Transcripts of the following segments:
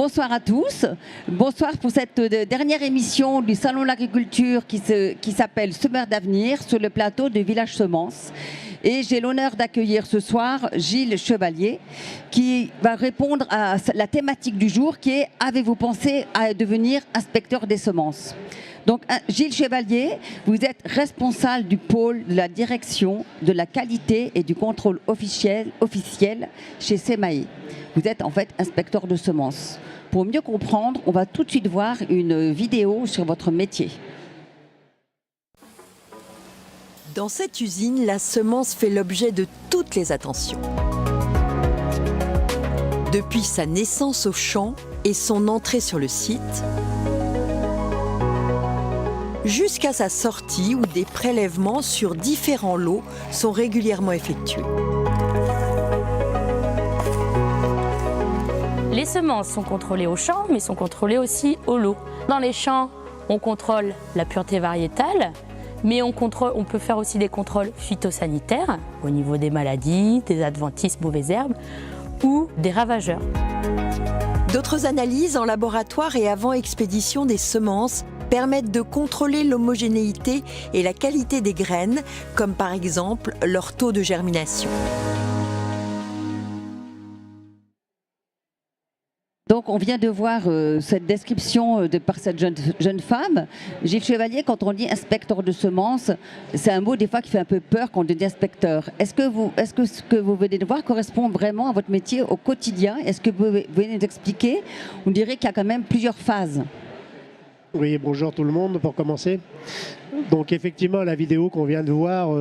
Bonsoir à tous. Bonsoir pour cette dernière émission du Salon de l'Agriculture qui s'appelle Semeurs d'avenir sur le plateau de Village Semences. Et j'ai l'honneur d'accueillir ce soir Gilles Chevalier qui va répondre à la thématique du jour qui est « Avez-vous pensé à devenir inspecteur des semences ?» Donc Gilles Chevalier, vous êtes responsable du pôle de la direction de la qualité et du contrôle officiel chez SEMAE. Vous êtes en fait inspecteur de semences. Pour mieux comprendre, on va tout de suite voir une vidéo sur votre métier. Dans cette usine, la semence fait l'objet de toutes les attentions. Depuis sa naissance au champ et son entrée sur le site, jusqu'à sa sortie où des prélèvements sur différents lots sont régulièrement effectués. Les semences sont contrôlées au champ, mais sont contrôlées aussi au lot. Dans les champs, on contrôle la pureté variétale, mais on peut faire aussi des contrôles phytosanitaires au niveau des maladies, des adventices mauvaises herbes ou des ravageurs. D'autres analyses en laboratoire et avant expédition des semences permettent de contrôler l'homogénéité et la qualité des graines, comme par exemple leur taux de germination. Donc on vient de voir cette description par cette jeune femme. Gilles Chevalier, quand on dit inspecteur de semences, c'est un mot des fois qui fait un peu peur quand on dit inspecteur. Est-ce que ce que vous venez de voir correspond vraiment à votre métier au quotidien? Est-ce que vous venez nous expliquer? On dirait qu'il y a quand même plusieurs phases. Oui, bonjour tout le monde pour commencer. Donc effectivement, la vidéo qu'on vient de voir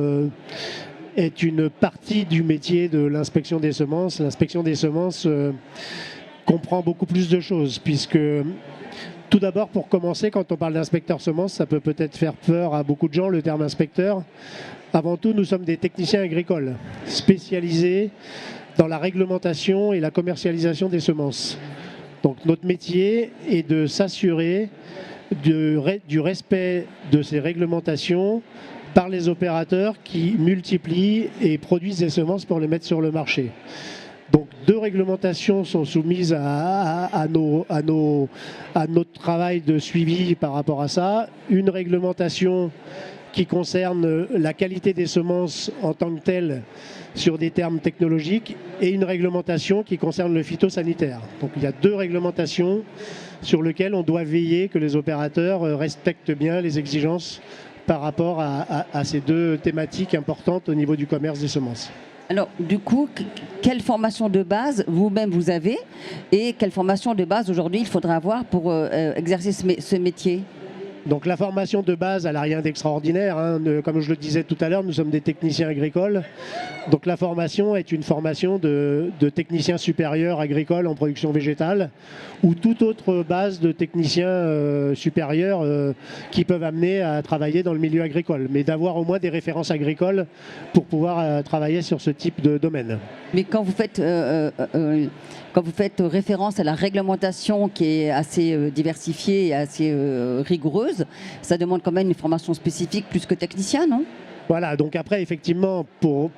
est une partie du métier de l'inspection des semences. L'inspection des semences comprend beaucoup plus de choses, puisque tout d'abord, pour commencer, quand on parle d'inspecteur semences, ça peut peut-être faire peur à beaucoup de gens, le terme inspecteur. Avant tout, nous sommes des techniciens agricoles spécialisés dans la réglementation et la commercialisation des semences. Donc notre métier est de s'assurer du respect de ces réglementations par les opérateurs qui multiplient et produisent des semences pour les mettre sur le marché. Donc deux réglementations sont soumises à notre travail de suivi par rapport à ça. Une réglementation qui concerne la qualité des semences en tant que telle sur des termes technologiques et une réglementation qui concerne le phytosanitaire. Donc il y a deux réglementations sur lesquelles on doit veiller que les opérateurs respectent bien les exigences par rapport à ces deux thématiques importantes au niveau du commerce des semences. Alors, du coup, quelle formation de base vous-même vous avez et quelle formation de base aujourd'hui il faudra avoir pour exercer ce métier? Donc la formation de base, elle n'a rien d'extraordinaire. Comme je le disais tout à l'heure, nous sommes des techniciens agricoles. Donc la formation est une formation de technicien supérieur agricole en production végétale ou toute autre base de techniciens supérieurs qui peuvent amener à travailler dans le milieu agricole. Mais d'avoir au moins des références agricoles pour pouvoir travailler sur ce type de domaine. Mais quand vous faites référence à la réglementation qui est assez diversifiée et assez rigoureuse, ça demande quand même une formation spécifique plus que technicien, non? Voilà, donc après, effectivement, pour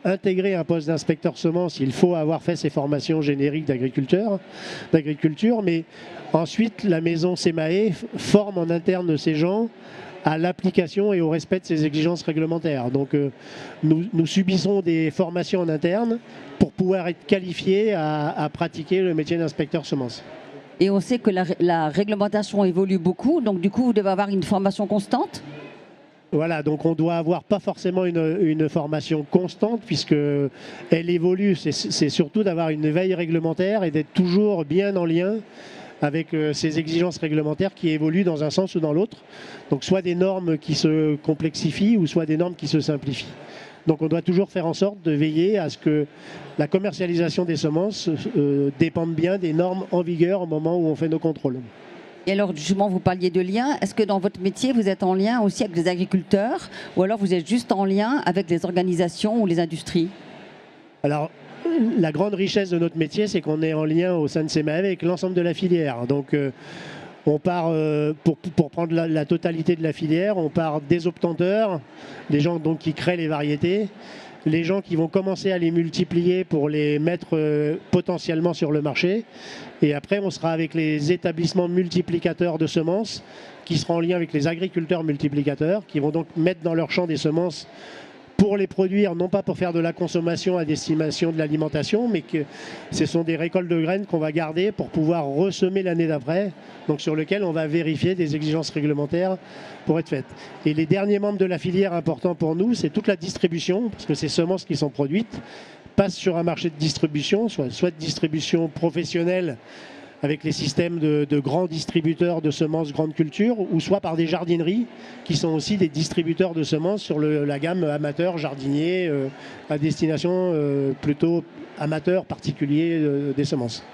intégrer un poste d'inspecteur semences, il faut avoir fait ces formations génériques d'agriculture, mais ensuite, la maison SEMAE forme en interne ces gens à l'application et au respect de ces exigences réglementaires. Donc nous subissons des formations en interne pour pouvoir être qualifiés à pratiquer le métier d'inspecteur semences. Et on sait que la réglementation évolue beaucoup, donc du coup vous devez avoir une formation constante? Voilà, donc on doit avoir pas forcément une formation constante puisqu'elle évolue. C'est surtout d'avoir une veille réglementaire et d'être toujours bien en lien avec ces exigences réglementaires qui évoluent dans un sens ou dans l'autre. Donc soit des normes qui se complexifient ou soit des normes qui se simplifient. Donc on doit toujours faire en sorte de veiller à ce que la commercialisation des semences dépende bien des normes en vigueur au moment où on fait nos contrôles. Et alors justement, vous parliez de lien. Est-ce que dans votre métier, vous êtes en lien aussi avec les agriculteurs ou alors vous êtes juste en lien avec les organisations ou les industries? Alors, la grande richesse de notre métier, c'est qu'on est en lien au sein de SEMAE avec l'ensemble de la filière. Donc, on part, pour prendre la totalité de la filière, on part des obtenteurs, les gens donc, qui créent les variétés, les gens qui vont commencer à les multiplier pour les mettre potentiellement sur le marché. Et après, on sera avec les établissements multiplicateurs de semences qui seront en lien avec les agriculteurs multiplicateurs qui vont donc mettre dans leur champ des semences pour les produire, non pas pour faire de la consommation à destination de l'alimentation, mais que ce sont des récoltes de graines qu'on va garder pour pouvoir ressemer l'année d'après, donc sur lequel on va vérifier des exigences réglementaires pour être faites. Et les derniers membres de la filière importants pour nous, c'est toute la distribution, parce que ces semences qui sont produites passent sur un marché de distribution, soit de distribution professionnelle, avec les systèmes de grands distributeurs de semences grande culture, ou soit par des jardineries qui sont aussi des distributeurs de semences sur la gamme amateur, jardinier, à destination plutôt amateur, particulier des semences.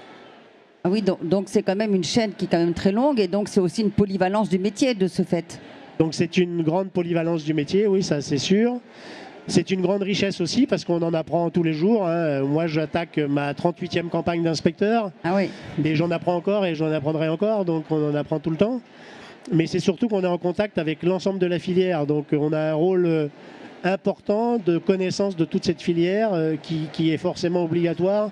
Ah oui, donc c'est quand même une chaîne qui est quand même très longue et donc c'est aussi une polyvalence du métier de ce fait. Donc c'est une grande polyvalence du métier, oui, ça c'est sûr. C'est une grande richesse aussi parce qu'on en apprend tous les jours. Hein. Moi, j'attaque ma 38e campagne d'inspecteur. Ah oui. Et j'en apprends encore et j'en apprendrai encore. Donc, on en apprend tout le temps. Mais c'est surtout qu'on est en contact avec l'ensemble de la filière. Donc, on a un rôle important de connaissance de toute cette filière qui est forcément obligatoire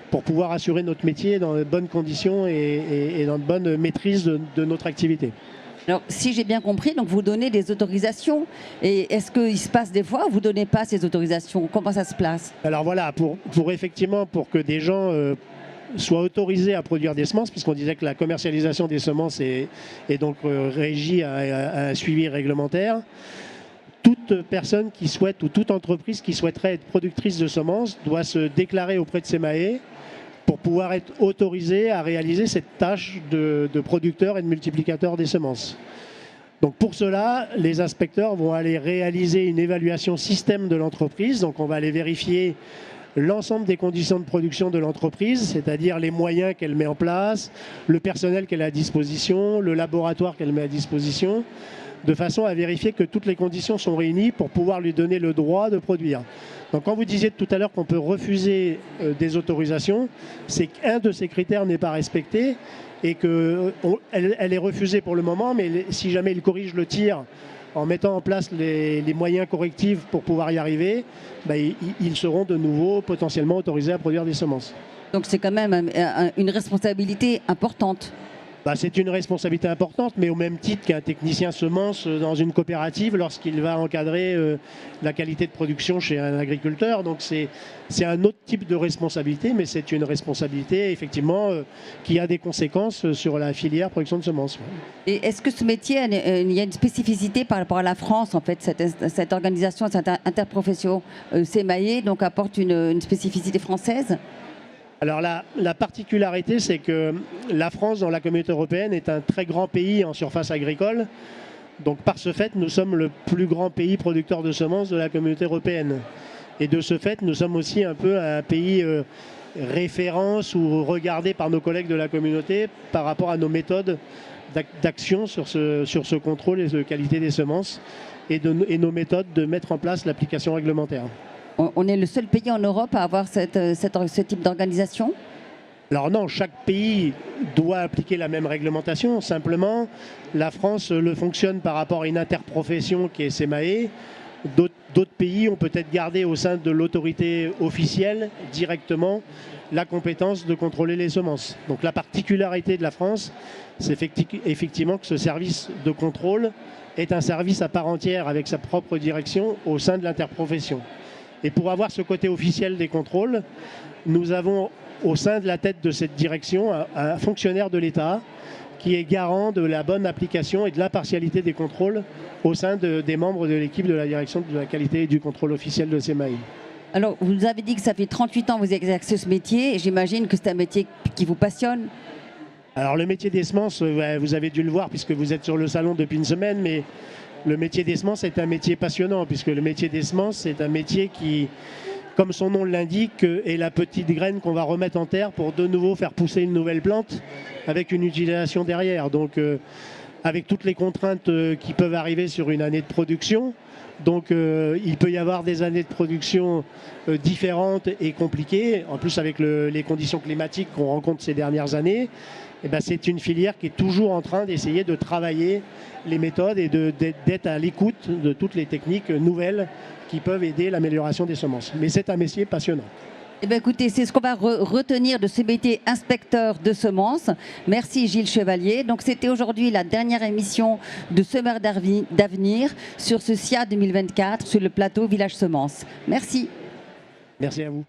pour pouvoir assurer notre métier dans de bonnes conditions et dans de bonnes maîtrises de notre activité. Alors, si j'ai bien compris, donc vous donnez des autorisations. Et est-ce qu'il se passe des fois où vous ne donnez pas ces autorisations? Comment ça se place? Alors voilà, pour que des gens soient autorisés à produire des semences, puisqu'on disait que la commercialisation des semences est donc régie à un suivi réglementaire, toute personne qui souhaite ou toute entreprise qui souhaiterait être productrice de semences doit se déclarer auprès de SEMAE pour pouvoir être autorisé à réaliser cette tâche de producteur et de multiplicateur des semences. Donc pour cela, les inspecteurs vont aller réaliser une évaluation système de l'entreprise. Donc on va aller vérifier l'ensemble des conditions de production de l'entreprise, c'est-à-dire les moyens qu'elle met en place, le personnel qu'elle a à disposition, le laboratoire qu'elle met à disposition, de façon à vérifier que toutes les conditions sont réunies pour pouvoir lui donner le droit de produire. Donc quand vous disiez tout à l'heure qu'on peut refuser des autorisations, c'est qu'un de ces critères n'est pas respecté et qu'elle est refusée pour le moment, mais si jamais il corrige le tir en mettant en place les moyens correctifs pour pouvoir y arriver, ils seront de nouveau potentiellement autorisés à produire des semences. Donc c'est quand même une responsabilité importante. C'est une responsabilité importante, mais au même titre qu'un technicien semence dans une coopérative lorsqu'il va encadrer la qualité de production chez un agriculteur. Donc c'est un autre type de responsabilité, mais c'est une responsabilité effectivement qui a des conséquences sur la filière production de semences. Et est-ce que ce métier, il y a une spécificité par rapport à la France, en fait, cette organisation, cette interprofession SEMAE, donc apporte une spécificité française? Alors la particularité, c'est que la France, dans la communauté européenne, est un très grand pays en surface agricole. Donc par ce fait, nous sommes le plus grand pays producteur de semences de la communauté européenne. Et de ce fait, nous sommes aussi un peu un pays référence ou regardé par nos collègues de la communauté par rapport à nos méthodes d'action sur ce contrôle et de qualité des semences et nos méthodes de mettre en place l'application réglementaire. On est le seul pays en Europe à avoir ce type d'organisation? Alors non, chaque pays doit appliquer la même réglementation. Simplement, la France le fonctionne par rapport à une interprofession qui est SEMAE. D'autres pays ont peut-être gardé au sein de l'autorité officielle directement la compétence de contrôler les semences. Donc la particularité de la France, c'est effectivement que ce service de contrôle est un service à part entière avec sa propre direction au sein de l'interprofession. Et pour avoir ce côté officiel des contrôles, nous avons au sein de la tête de cette direction un fonctionnaire de l'État qui est garant de la bonne application et de l'impartialité des contrôles au sein des membres de l'équipe de la direction de la qualité et du contrôle officiel de SEMAE. Alors, vous nous avez dit que ça fait 38 ans que vous exercez ce métier et j'imagine que c'est un métier qui vous passionne. Alors le métier des semences, vous avez dû le voir puisque vous êtes sur le salon depuis une semaine, mais le métier des semences est un métier passionnant, puisque le métier des semences, c'est un métier qui, comme son nom l'indique, est la petite graine qu'on va remettre en terre pour de nouveau faire pousser une nouvelle plante avec une utilisation derrière. Donc avec toutes les contraintes qui peuvent arriver sur une année de production. Donc il peut y avoir des années de production différentes et compliquées. En plus avec les conditions climatiques qu'on rencontre ces dernières années, eh ben, c'est une filière qui est toujours en train d'essayer de travailler les méthodes et d'être à l'écoute de toutes les techniques nouvelles qui peuvent aider l'amélioration des semences. Mais c'est un métier passionnant. Eh bien, écoutez, c'est ce qu'on va retenir de ce métier inspecteur de semences. Merci Gilles Chevalier. Donc c'était aujourd'hui la dernière émission de Semeurs d'avenir sur ce SIA 2024 sur le plateau Village Semences. Merci. Merci à vous.